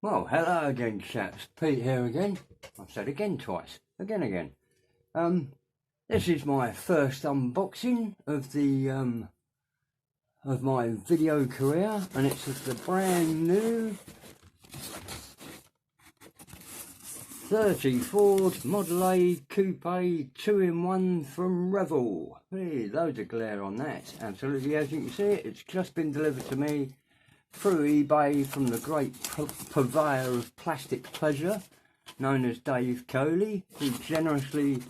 Well, hello again, chaps. Pete here again. I've said again twice. Again. This is my first unboxing of the of my video career, and it's of the brand new 30 Ford Model A Coupe 2-in-1 from Revell. Hey, loads of glare on that. Absolutely, as you can see, it's just been delivered to me through eBay from the great purveyor of plastic pleasure known as Dave Coley, who generously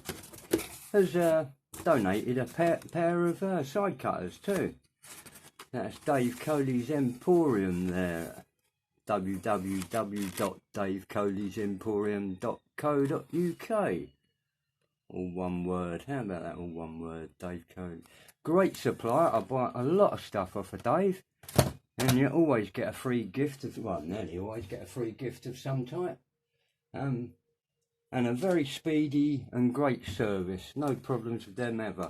has donated a pair of side cutters too. That's Dave Coley's Emporium there, www.davecoleysemporium.co.uk. all one word. How about that, all one word? Dave Coley, great supplier. I buy a lot of stuff off of Dave. And you always get a free gift of, well, nearly always get a free gift of some type. And a very speedy and great service. No problems with them ever.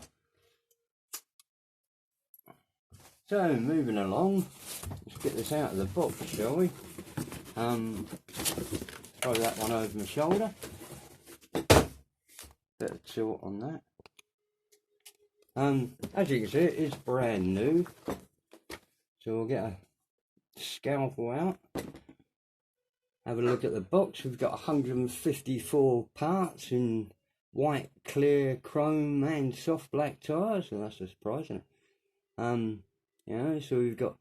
So, moving along. Let's get this out of the box, shall we? Throw that one over my shoulder. Bit of tilt on that. As you can see, it is brand new. So we'll get a scalpel out, have a look at the box. We've got 154 parts in white, clear, chrome and soft black tyres, so that's a surprise, isn't it? You know, so we've got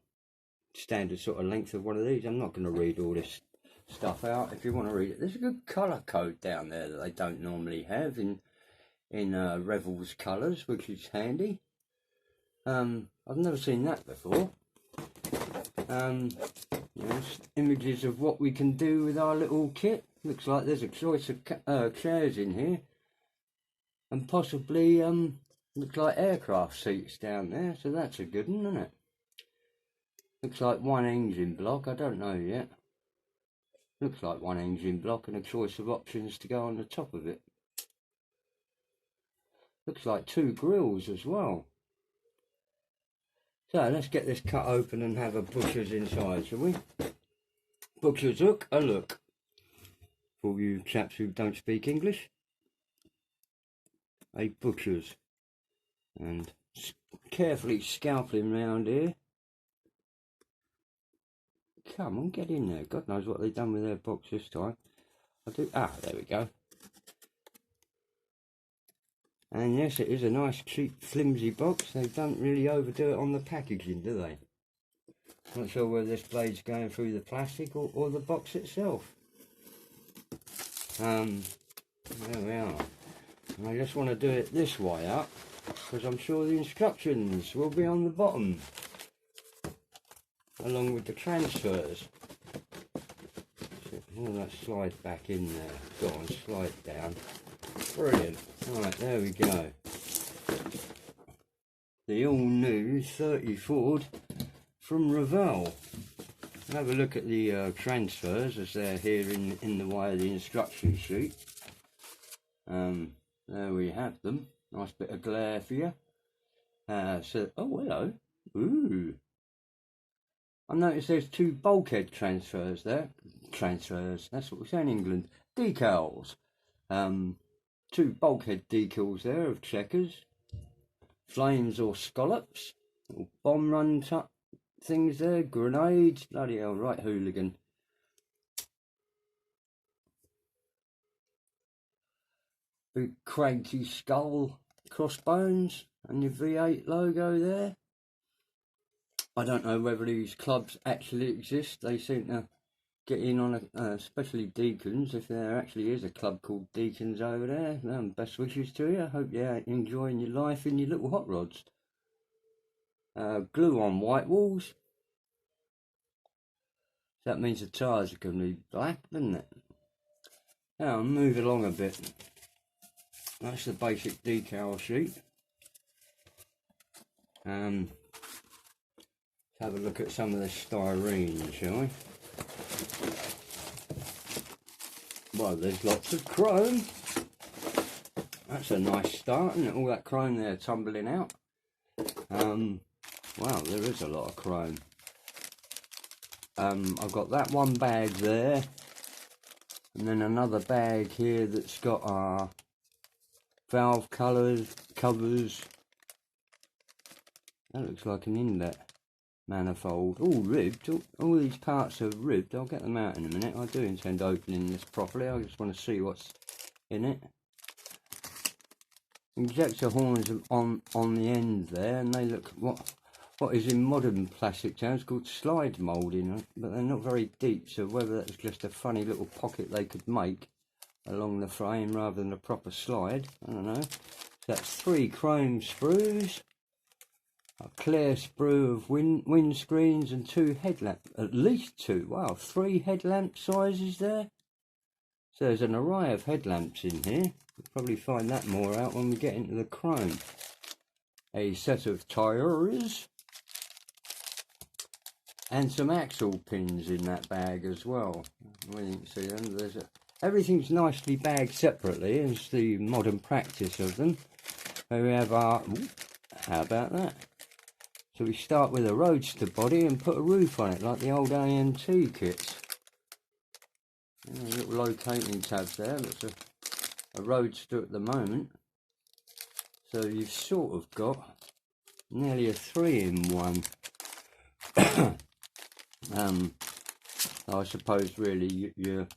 standard sort of length of one of these. I'm not going to read all this stuff out. If you want to read it, there's a good colour code down there that they don't normally have in Revell's colours, which is handy. I've never seen that before. You know, images of what we can do with our little kit. Looks like there's a choice of chairs in here, and possibly looks like aircraft seats down there, so that's a good one, isn't it? Looks like one engine block, I don't know yet. Looks like one engine block and a choice of options to go on the top of it. Looks like two grills as well. So let's get this cut open and have a butcher's inside, shall we? Butcher's hook, a look. For you chaps who don't speak English. A butcher's. And carefully scalping round here. Come on, get in there. God knows what they've done with their box this time. There we go. And yes, it is a nice, cheap, flimsy box. They don't really overdo it on the packaging, do they? Not sure whether this blade's going through the plastic or the box itself. There we are. And I just want to do it this way up, because I'm sure the instructions will be on the bottom, along with the transfers. Oh, that slides back in there. Go on, slide down. Brilliant. Right, there we go. The all-new 30 Ford from Revell. Have a look at the transfers as they're here in the way of the instruction sheet. There we have them. Nice bit of glare for you. Oh, hello. Ooh. I noticed there's two bulkhead transfers there. Transfers, that's what we say in England. Decals. Two bulkhead decals there of checkers, flames or scallops, little bomb run things there, grenades, bloody hell, right hooligan. Big cranky skull crossbones and your V8 logo there. I don't know whether these clubs actually exist. They seem to get in on especially Decals, if there actually is a club called Decals over there. Best wishes to you. I hope you're enjoying your life in your little hot rods. Glue on white walls. That means the tyres are going to be black, doesn't it? Now I'll move along a bit. That's the basic decal sheet. Have a look at some of the styrene, shall we? Well, there's lots of chrome. That's a nice start, isn't it? All that chrome there tumbling out. Wow, there is a lot of chrome. I've got that one bag there, and then another bag here that's got our valve covers. That looks like an inlet manifold, all ribbed. All these parts are ribbed. I'll get them out in a minute. I do intend opening this properly. I just want to see what's in it. Injector horns on the end there, and they look what is in modern plastic terms called slide moulding, but they're not very deep, so whether that's just a funny little pocket they could make along the frame rather than a proper slide, I don't know. So that's 3 chrome sprues, a clear sprue of windscreens, and 2 headlamp, at least 2, wow, 3 headlamp sizes there. So there's an array of headlamps in here. We'll probably find that more out when we get into the chrome. A set of tyres, and some axle pins in that bag as well. Well, you can see them. Everything's nicely bagged separately, as the modern practice of them. So we have our, how about that? So we start with a roadster body and put a roof on it, like the old AMT kits. Little locating tabs there. That's a roadster at the moment. So you've sort of got nearly a 3-in-1. I suppose really your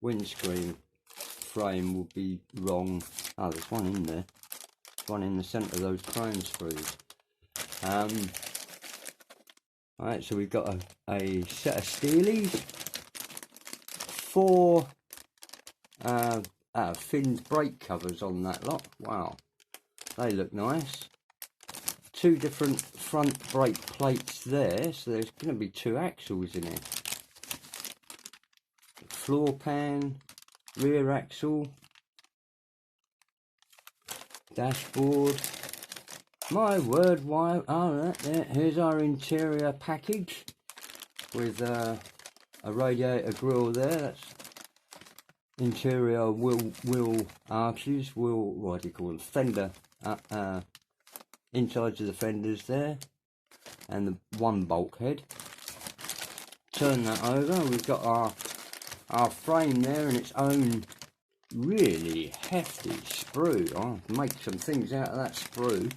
windscreen frame will be wrong. Oh, there's one in there. There's one in the centre of those chrome sprues. Alright, so we've got a set of steelies, 4 thin brake covers on that lot. Wow, they look nice. 2 different front brake plates there, so there's going to be 2 axles in it. Floor pan, rear axle, dashboard. My word, why? Oh, here's our interior package with a radiator grille there. That's interior wheel arches, what do you call them? Fender, insides of the fenders there, and the 1 bulkhead. Turn that over. We've got our frame there in its own really hefty sprue. I'll make some things out of that sprue.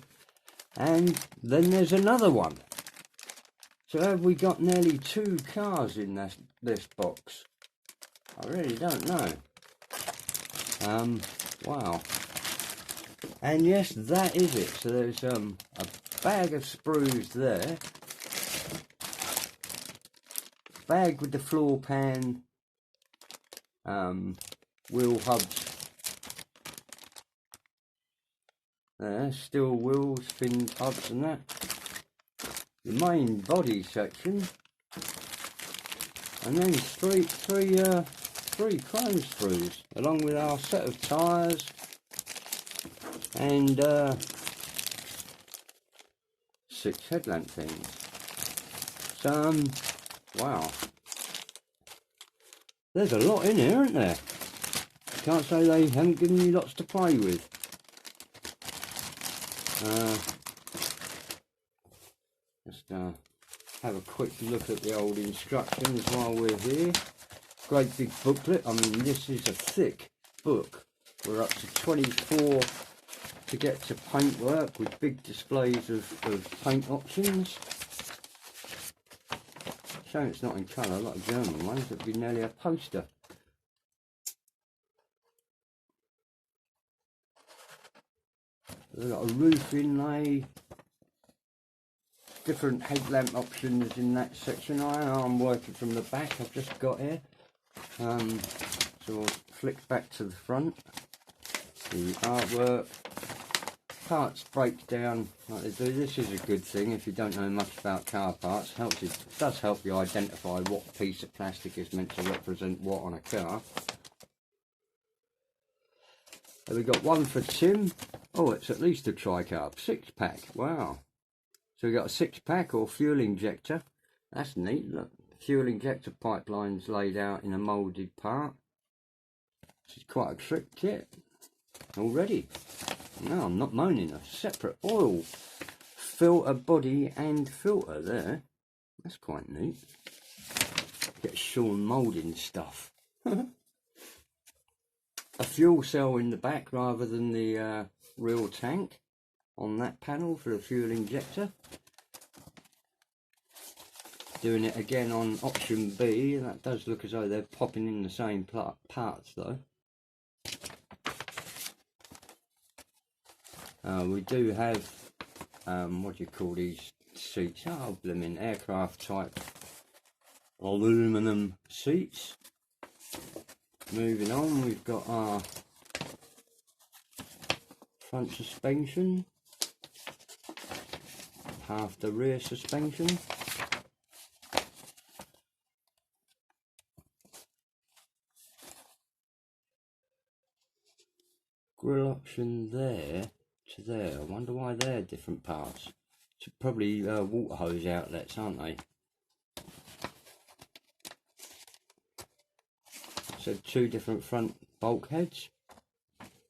And then there's another one. So have we got nearly 2 cars in this box? I really don't know. Wow. And yes, that is it. So there's a bag of sprues there. Bag with the floor pan, wheel hubs there, steel wheels, fin hubs and that. The main body section, and then three chrome sprues, along with our set of tyres and 6 headlamp things. So, wow. There's a lot in here, isn't there? Can't say they haven't given you lots to play with. Just have a quick look at the old instructions while we're here. Great big booklet. I mean, this is a thick book. We're up to 24 to get to paintwork with big displays of paint options. Shame it's not in colour like German ones. It'd be nearly a poster. We've got a roof inlay, different headlamp options in that section. I'm working from the back. I've just got here. So we'll flick back to the front. The artwork. Parts break down like they do. This is a good thing if you don't know much about car parts. It does help you identify what piece of plastic is meant to represent what on a car. So we've got 1 for Tim. Oh, it's at least a tri-carb 6-pack. Wow. So we've got a 6-pack or fuel injector. That's neat. Look, fuel injector pipelines laid out in a moulded part. This is quite a trick kit already. No, I'm not moaning. A separate oil filter body and filter there. That's quite neat. sawn moulding stuff. A fuel cell in the back rather than the real tank on that panel for the fuel injector. Doing it again on option B, and that does look as though they're popping in the same parts though. We do have, what do you call these seats? Oh, blooming aircraft type aluminum seats. Moving on, we've got our front suspension, half the rear suspension. Grill option there to there. I wonder why they're different parts. It's probably water hose outlets, aren't they? So two different front bulkheads.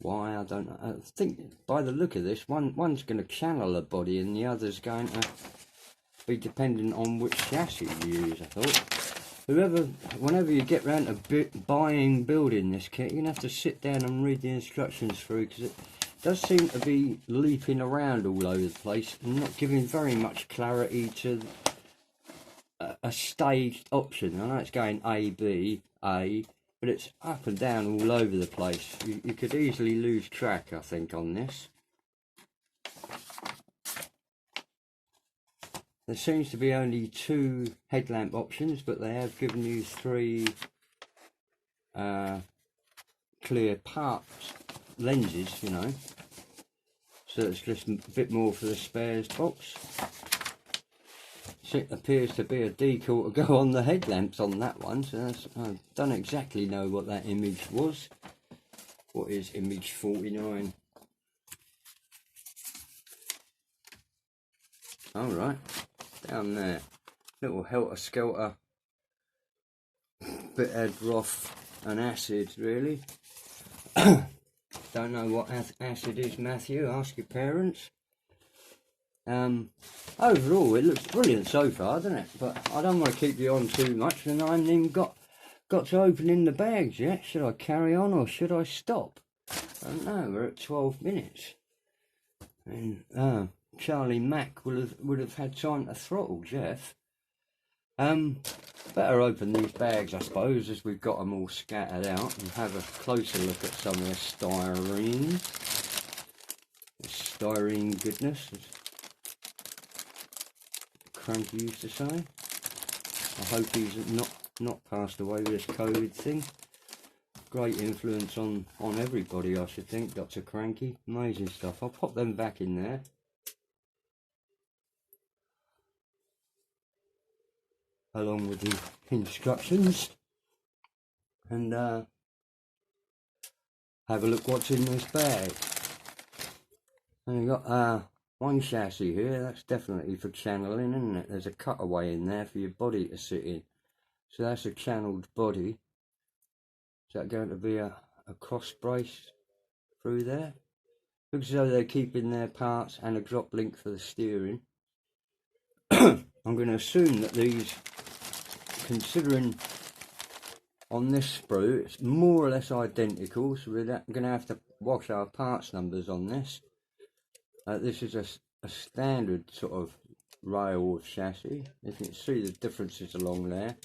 Why, I don't know. I think by the look of this, one's going to channel a body and the other's going to be dependent on which chassis you use, I thought. Whenever you get round to building this kit, you're going to have to sit down and read the instructions through, because it does seem to be leaping around all over the place and not giving very much clarity to a staged option. I know it's going A, B, A, but it's up and down all over the place. You could easily lose track, I think, on this. There seems to be only 2 headlamp options, but they have given you 3 clear parts lenses, you know. So it's just a bit more for the spares box. So it appears to be a decal to go on the headlamps on that one. So that's, I don't exactly know what that image was. What is image 49? Alright. Down there, little helter-skelter, bit of broth and acid, really. Don't know what acid is, Matthew, ask your parents. Overall it looks brilliant so far, doesn't it? But I don't want to keep you on too much, and I haven't even got to opening the bags yet. Should I carry on or should I stop? I don't know, we're at 12 minutes. And Charlie Mack would have had time to throttle Jeff. Better open these bags, I suppose, as we've got them all scattered out, and have a closer look at some of the styrene. The styrene goodness, as Cranky used to say. I hope he's not passed away with this COVID thing. Great influence on everybody, I should think, Dr. Cranky. Amazing stuff. I'll pop them back in there. Along with the instructions. And have a look what's in this bag. And you've got one chassis here. That's definitely for channeling, isn't it? There's a cutaway in there for your body to sit in. So that's a channeled body. Is that going to be a cross brace through there? Looks as though they're keeping their parts and a drop link for the steering. I'm going to assume that these, considering on this sprue, it's more or less identical, so we're going to have to wash our parts numbers on this. This is a standard sort of rail of chassis. If you can see the differences along there,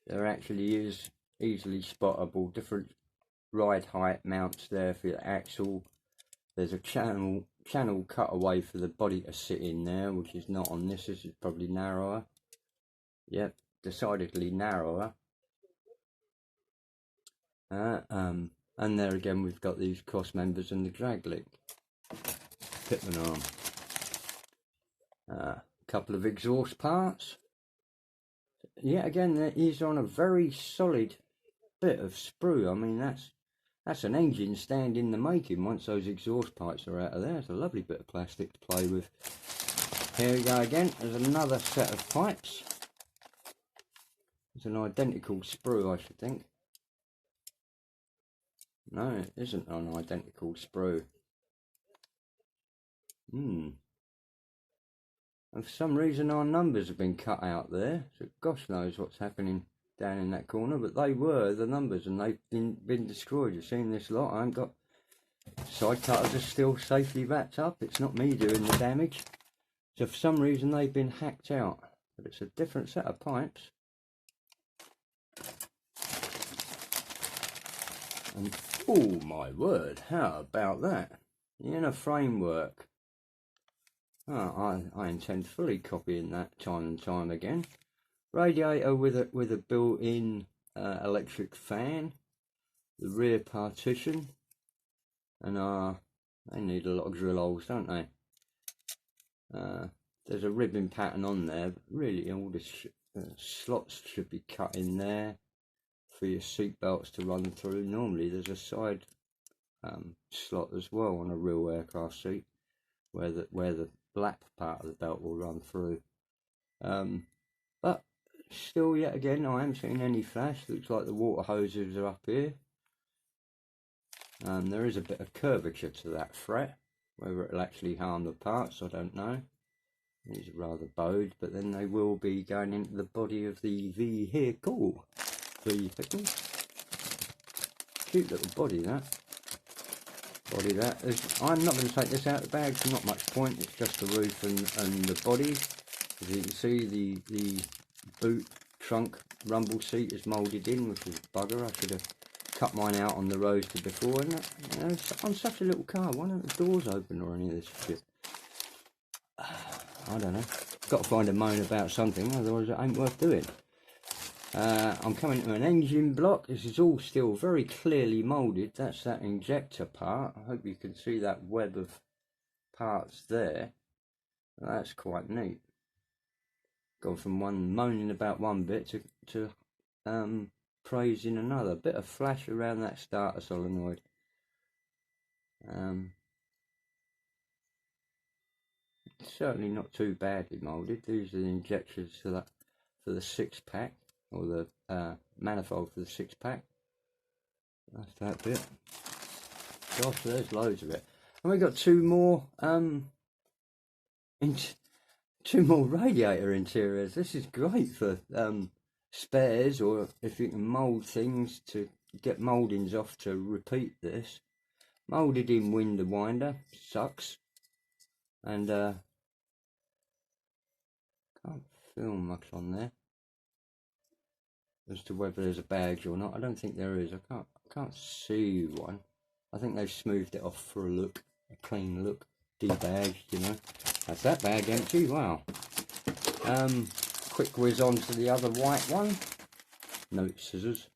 there actually is easily spottable different ride height mounts there for your axle. There's a channel cutaway for the body to sit in there, which is not on this. This is probably narrower. Yep, decidedly narrower. And there again we've got these cross members and the drag link. Pitman arm. A couple of exhaust parts. Yet again, he's on a very solid bit of sprue. I mean, that's an engine stand in the making once those exhaust pipes are out of there. It's a lovely bit of plastic to play with. Here we go again. There's another set of pipes. It's an identical sprue, I should think. No, it isn't an identical sprue. And for some reason our numbers have been cut out there. So gosh knows what's happening down in that corner, but they were the numbers and they've been destroyed. You've seen this lot. I ain't got side cutters are still safely wrapped up. It's not me doing the damage. So for some reason they've been hacked out, but it's a different set of pipes. And oh my word, how about that? The inner framework. Oh, I intend fully copying that time and time again. Radiator with a built-in electric fan. The rear partition, and they need a lot of drill holes, don't they? There's a ribbon pattern on there, but really all the slots should be cut in there for your seat belts to run through. Normally there's a side slot as well on a real aircraft seat where the black part of the belt will run through. But still, yet again, I haven't seen any flash. Looks like the water hoses are up here. There is a bit of curvature to that fret. Whether it'll actually harm the parts, I don't know. These are rather bowed, but then they will be going into the body of the vehicle. Cute little body that. I'm not going to take this out of the bag, so not much point. It's just the roof and the body. As you can see, the boot trunk rumble seat is moulded in, which is a bugger. I should have cut mine out on the roadster before, and you know, on such a little car, why don't the doors open or any of this shit? I don't know. Got to find a moan about something, otherwise it ain't worth doing. I'm coming to an engine block. This is all still very clearly moulded. That's that injector part. I hope you can see that web of parts there. That's quite neat. Gone from one moaning about one bit to praising another. Bit of flash around that starter solenoid. Certainly not too badly moulded. These are the injectors for the 6-pack, or the manifold for the 6-pack. That's that bit. Gosh, there's loads of it. And we've got two more radiator interiors. This is great for spares, or if you can mould things to get mouldings off to repeat this. Moulded in winder winder, sucks. And can't film much on there as to whether there's a badge or not. I don't think there is. I can't see one. I think they've smoothed it off for a look, a clean look, debadged, you know. That's that bag empty. Wow. Quick whiz on to the other white one. No scissors.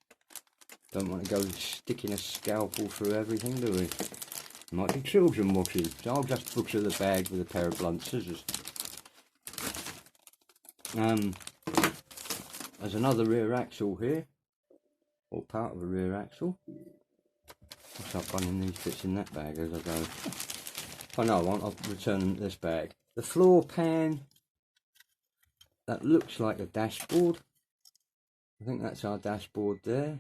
Don't want to go sticking a scalpel through everything, do we? Might be children watching, so I'll just butcher the bag with a pair of blunt scissors. There's another rear axle here, or part of a rear axle. I'll start running these bits in that bag as I go. Oh no, I won't. I'll return this bag. The floor pan, that looks like a dashboard. I think that's our dashboard there.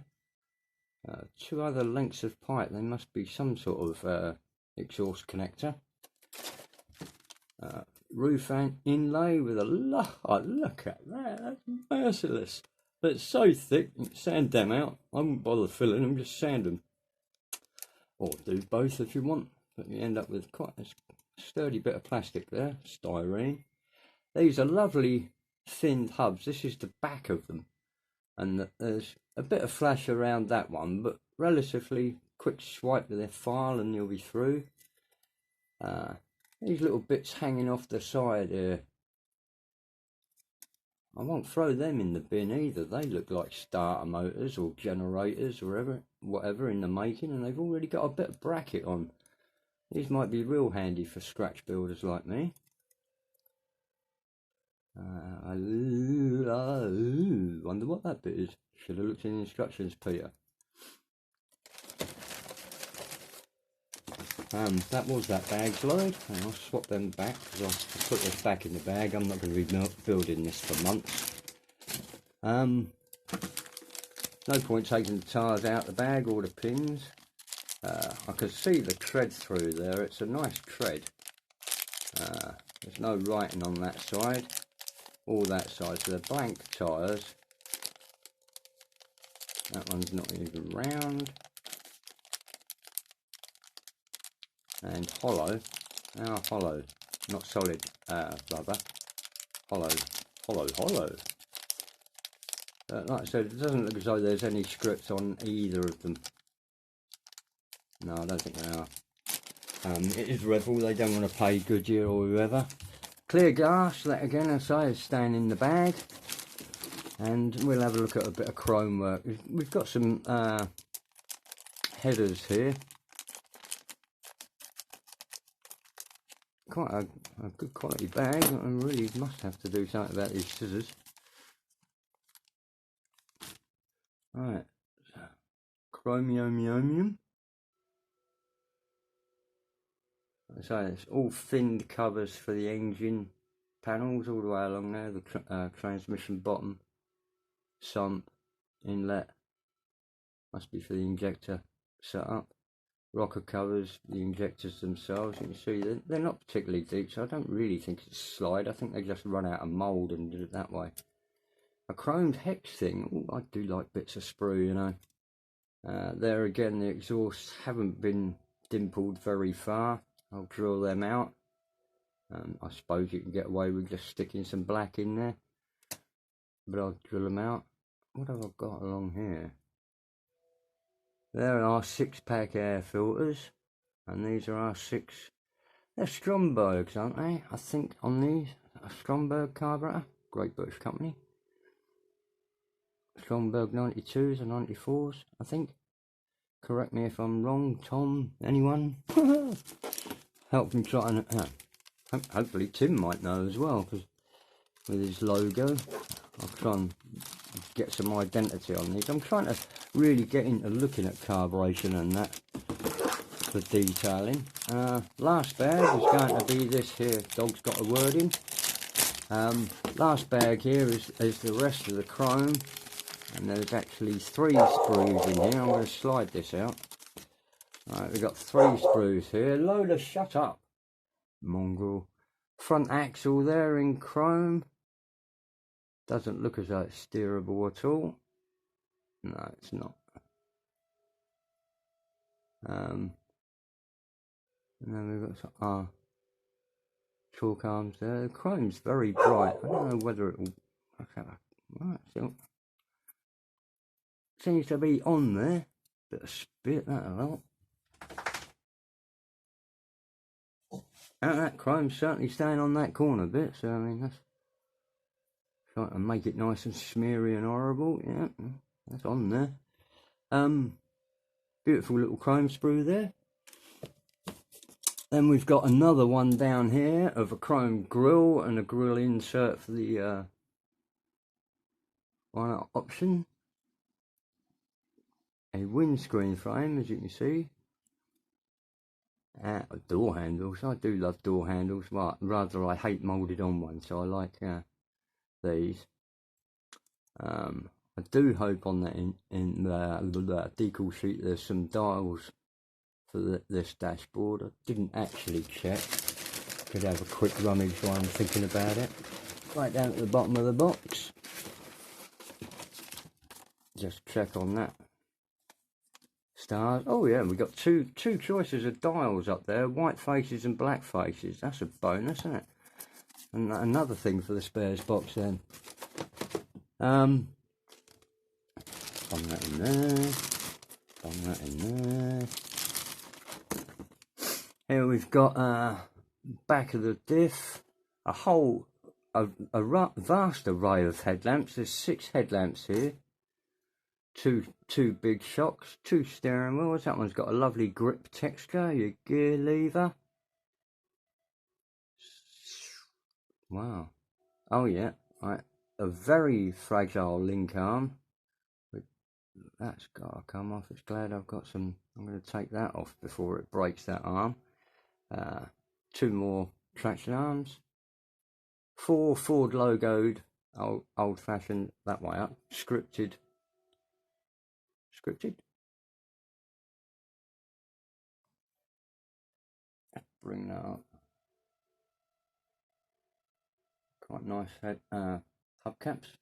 Two other lengths of pipe. They must be some sort of exhaust connector. Roof inlay with a look at that. That's merciless. But it's so thick. Sand them out. I wouldn't bother filling them. Just sand them. Or do both if you want. But you end up with quite a sturdy bit of plastic there. Styrene. These are lovely thinned hubs. This is the back of them. And there's a bit of flash around that one, but relatively quick swipe with their file and you'll be through. These little bits hanging off the side here, I won't throw them in the bin either. They look like starter motors or generators or whatever in the making, and they've already got a bit of bracket on. These might be real handy for scratch builders like me. I wonder what that bit is. Should have looked in the instructions, Peter. That was that bag's load, and I'll swap them back because I'll put this back in the bag. I'm not going to be building this for months. No point taking the tyres out the bag or the pins. I can see the tread through there. It's a nice tread. There's no writing on that side or that side, so they're blank tyres. That one's not even round. And hollow. Now hollow. Not solid rubber. Hollow. Hollow. Like I said, it doesn't look as though there's any scripts on either of them. No, I don't think they are. It is Revell, they don't want to pay Goodyear or whoever. Clear glass, that again I say is staying in the bag. And we'll have a look at a bit of chrome work. We've got some headers here. Quite a good quality bag. I really must have to do something about these scissors. Right, chromium. So it's all thinned covers for the engine panels all the way along there. The transmission bottom, sump, inlet, must be for the injector setup. Rocker covers, the injectors themselves. You can see they're not particularly deep, so I don't really think it's a slide. I think they just run out of mould and did it that way. A chromed hex thing. Ooh, I do like bits of sprue, you know. There again, the exhausts haven't been dimpled very far. I'll drill them out. I suppose you can get away with just sticking some black in there, but I'll drill them out. What have I got along here? There are 6-pack air filters, and these are our 6. They're Strombergs, aren't they? I think on these, a Stromberg carburetor, Great British Company. Stromberg 92s and 94s, I think. Correct me if I'm wrong, Tom, anyone? Help him try and, hopefully Tim might know as well, because with his logo, I'll try and get some identity on these. I'm trying to really get into looking at carburation and that for detailing. Last bag is going to be this here, dog's got a word in. Last bag here is the rest of the chrome, and there's actually 3 sprues in here. I'm going to slide this out. Right, we've got 3 sprues here. Lola, shut up, mongrel. Front axle there in chrome. Doesn't look as though it's steerable at all. No, it's not. And then we've got some chalk arms there. The chrome's very bright. I don't know whether it will. Right, so seems to be on there. Bit of spit that a lot. And that chrome's certainly staying on that corner bit. So I mean that's trying to make it nice and smeary and horrible. Yeah, that's on there. Beautiful little chrome sprue there. Then we've got another one down here of a chrome grille and a grille insert for the one option. A windscreen frame, as you can see. Door handles. I do love door handles. Well, rather I hate moulded on ones, so I like these. I do hope on that in the decal sheet there's some dials for this dashboard. I didn't actually check. Could have a quick rummage while I'm thinking about it. Right down at the bottom of the box. Just check on that. Stars. Oh yeah, we've got two choices of dials up there, white faces and black faces. That's a bonus, isn't it? And another thing for the spares box then. Bung that in there. Bung that in there. Here we've got back of the diff, a vast array of headlamps. There's 6 headlamps here. Two big shocks, 2 steering wheels. That one's got a lovely grip texture. Your gear lever. Wow. Oh yeah. Right. A very fragile link arm. That's got to come off. It's glad I've got some. I'm going to take that off before it breaks that arm. 2 more traction arms. 4 Ford logoed, old-fashioned, that way up, scripted. Bring that up. Quite nice hubcaps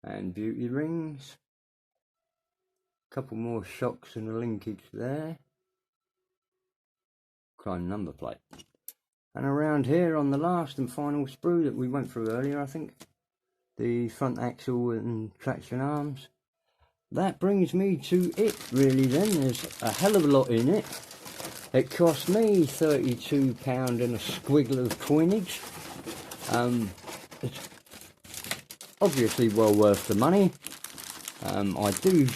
and beauty rings. couple more shocks and a linkage there. Chrome number plate. And around here on the last and final sprue that we went through earlier, I think, the front axle and traction arms. That brings me to it really then. There's a hell of a lot in it. It cost me £32 and a squiggle of coinage. It's obviously well worth the money. I do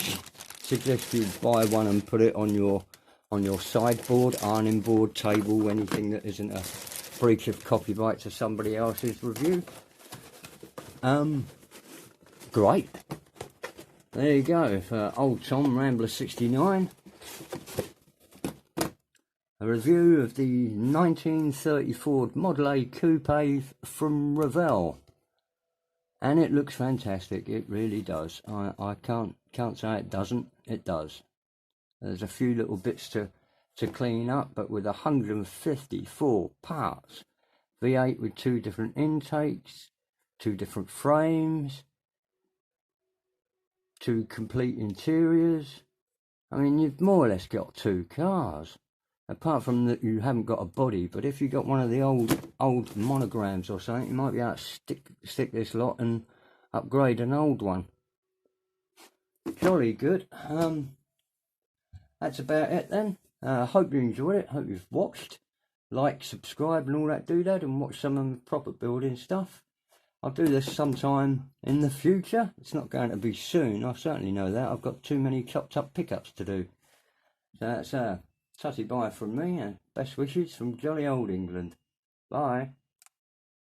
suggest you buy one and put it on your sideboard, ironing board, table, anything that isn't a breach of copyright to somebody else's review. Great. There you go, for old Tom Rambler 69. A review of the 1930 Ford Model A coupe from Revell. And it looks fantastic, it really does. I can't say it doesn't, it does. There's a few little bits to clean up, but with 154 parts, V8 with 2 different intakes, 2 different frames, 2 complete interiors. I mean, you've more or less got 2 cars, apart from that you haven't got a body. But if you got one of the old monograms or something, you might be able to stick this lot and upgrade an old one. Jolly good. That's about it then. Hope you enjoyed it. Hope you've watched. Like, subscribe and all that doodad, and watch some of the proper building stuff. I'll do this sometime in the future. It's not going to be soon, I certainly know that. I've got too many chopped up pickups to do. So that's tutty bye from me, and best wishes from jolly old England. Bye.